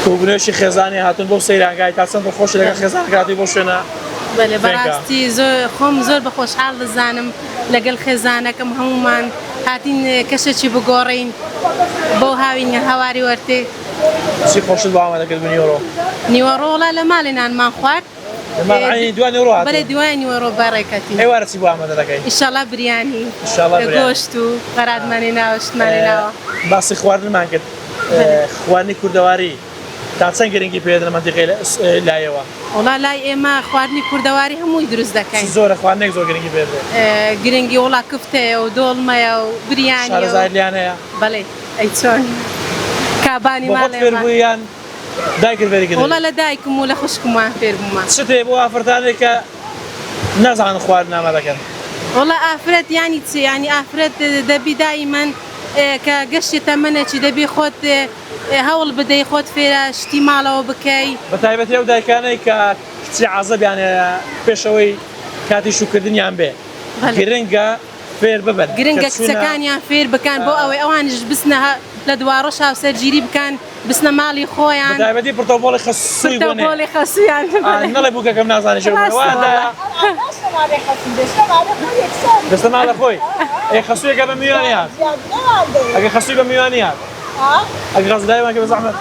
کوبنێشی خێزانی هاتون بۆ سەیرانگای تا چەند خۆش لەگەڵ خێزان کراتی بۆ شوێنە بەڵێ بەڕاستی خۆم زۆر بە خۆشحاڵ دەزانم لەگەڵ خێزانەکەم هەمومان هاتین کەشێکی بگۆڕین بۆ هاوین هەواری وەرتێ چی خۆشت بۆ ئامادەکرد بە نیوەڕۆ؟ نیوەڕۆ وڵا لە ماڵێنانمان خوارد دوای نیوەڕۆ هاتوون؟ بەڵێ دوای نیوەڕۆ بەڕێکەتی ئێوارە چی بۆ ئامادە دەکەی؟ ئیشەڵا بریانی ئیشەڵا بریانی گۆشت و قەراتمانی ناوە شتمانی ناوە باسی خواردنمان کرد خواردنی کوردەواری تا چەند گرنگی پێدەن مەنتیقەی لایەوە؟ وڵا لای ئێمە خواردنی کوردەواری هەمووی دروست دەکەین زۆرە خواردنێک زۆر گرنگی پێدرێت گرنگی وڵا کفتەیە و دۆڵمەیە و بریانیە شارەزای لیانەیە بەڵێ ئەی چۆن کابانی ماڵێ فێر بوویان دایکت فێری وڵا لە دایکم و لە خوشکمان فێر بوومان چ هەیە بۆ ئافرەتانێک کە نەزانن خواردن ئامادەکەن؟ وڵا ئافرەت ینی چی ینی ئافرەت دەبی دایمەن کە گەشتی تەمەنێکی دەبی خۆت هەوڵ بدەی خۆت فێرە شتی ماڵەوە بکەی بە تایبەتی ئەو دایکانەی کە کچی عەزەبیانە پێشەوەی کاتی شوکردنیان بێ گرنگە فێر ببن گرنگە کچەکانیان فێر بکەن بۆ ئەوەی ئەوانش بستنە لە دووارۆ هاوسەرگیری بکەن بستنە ماڵی خۆیان بە تایبەتی پڕتۆبۆڵی خەسووی بۆ پڕتۆبۆڵی خەسوویان نەڵێ بووکەکەم نازانێ دەستە ماڵە خۆی خەسوویەکە بە میوانی هات ئەگە خەسووی بە میوانی هات ئەگە غەزدایوان کە بە زەحمەت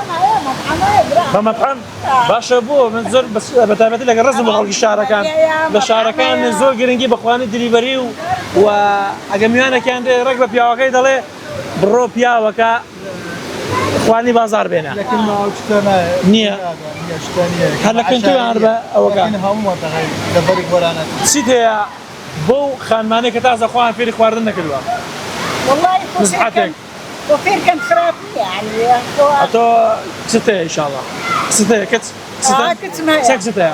بە مەطعەم باشە بۆ من زۆر بە تایبەتی لەگە ڕزم بە خەڵکی شارەکان لە شارەکان زۆر گرنگی بە خوانی دلیڤەری و ئەگە میوانێکیان دێ ڕێک بە پیاوەکەی دەڵێ بڕۆ پیاوەکە خوانی بازار بێنە نییە هەر لە کەنتویان بە ئەوەکە چیت هەیە بۆ خانمانەی کە تازە خۆیان فێری خواردن نەکردووە؟ نزحەتێک وفير كانت خراب يعني أتو ستة إن شاء الله ستة كت ستة سك ستة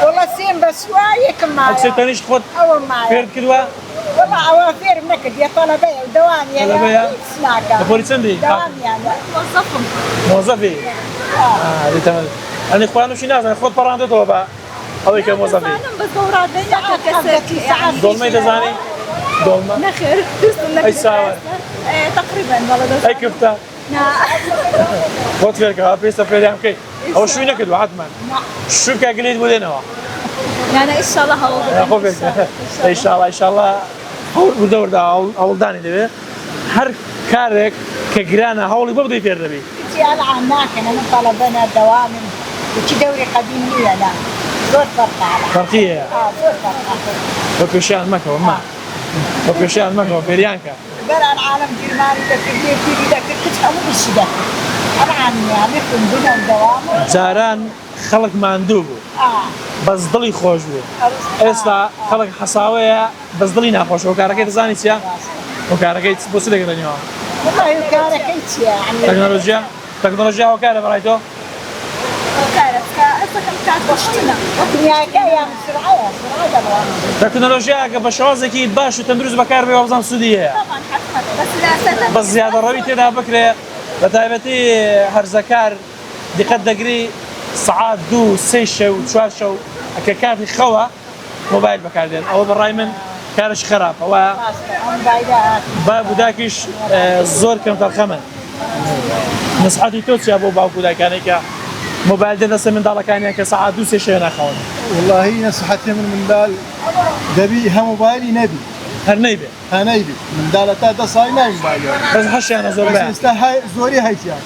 والله سين بس شوية كمان ستة نيش خد فير كدوا والله أوافير نكد يا طلبة ودوام يعني طلبة سناكا بوليسندي دوام يعني موظفي دي تمام أنا إخواني شو ناس أنا خد برانده طلبة أو يك موظفي بس دورات يعني دولمة تزاني دولمة نخير أي ساعة تقريبا والله أي كفتة خد فيرك بيستا فيريام كي أو شو نكد واحد من شو كأجليد بدينا يعني إن شاء الله هو إن شاء الله إن شاء الله ودور ده أول داني ده هر كارك كجرانا هولي ببدي فير ده بي تي أنا عناك أنا طلبنا دوام وشي دوري قديمي أنا زور فرقية زور فرقة وكوشان مكة وما وكوشان مكة وفيريانكا برا العالم جرماني تكبير في ذاك كنت أمو بالشدة أنا يعني كنت بنا الدوام جاران خلق ماندوبو بس ضلي خوش بو استا خلق حصاوية بس ضلي ناخوش وكاركي تزاني سيا وكاركي تبوسي لك دنيا والله وكاركي يعني تكنولوجيا وكارة برايتو تكنولوجيا كبشوازكي باش وتندرز بكار بوابزان سودية بس زيادة رويتي ده بكرة بتايبتي هرزكار دقت دقري ساعات دو سيشة وشوار شو ككافي خوا موبايل بكاردين أو بالرأي من كارش خراب هو باب داكيش زور كم ترخمن نصحتي توتي أبو باكو دا كانيكا موبايل ده دست من دالا كانيكا ساعات دو سيشة ناخون والله نصحتي من دال دبي ها موبايلي نبي هر نيبه هنيبي من دالتا ده صاي نايم موبايلي بس حشي أنا زور بقى بس هاي زوري هايتيان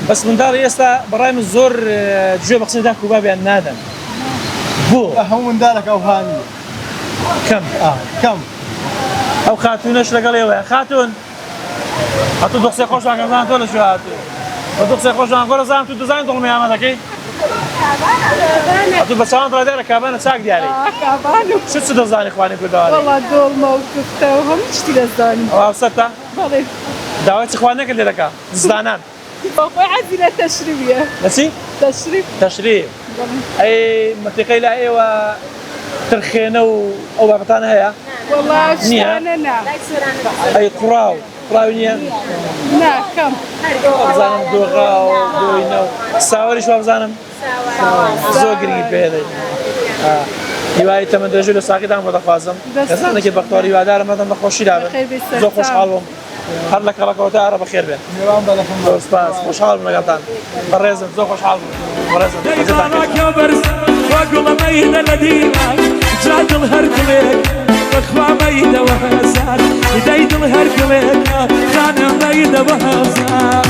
بس من دار يستا براي من زور جو بقصي داك وبابي النادم بو هو من دالك او هاني كم كم او خاتونش لقال يا خاتون هاتو دقسي خوش عن زمان تولى شو هاتو دقسي خوش عن كل زمان تو ديزاين طول ميامه داكي هاتو بس انا ترى دارك كابانه ساق ديالي كابانو شو تدزاني اخواني كدوالي والله دول موقفته وهم تدزاني او سته والله دعوات اخوانك اللي لك زدانان بابا عندنا تشريبيه نسي تشريب اي منطقه لا ايوه ترخينه او بابتانا هي والله شاننا اي قراونيه لا كم زانم دوغا ودوينو ساوري شو بزانم زوجري بهذا يواي تمن رجل ساقي دام بتخازم كسانه كي بختاري وادار ما دام خوشي دار زو خوش حالهم هر لك ركوتي عرب خير بين میوان بلخم سپاس خوشحال بودم قطعا بريزم زو خوشحال بريزم ديدانك يا برز واقول ميدة لديمك جاد الهرقلك واخوة ميدة وهزار ديد الهرقلك كان ميدة وهزار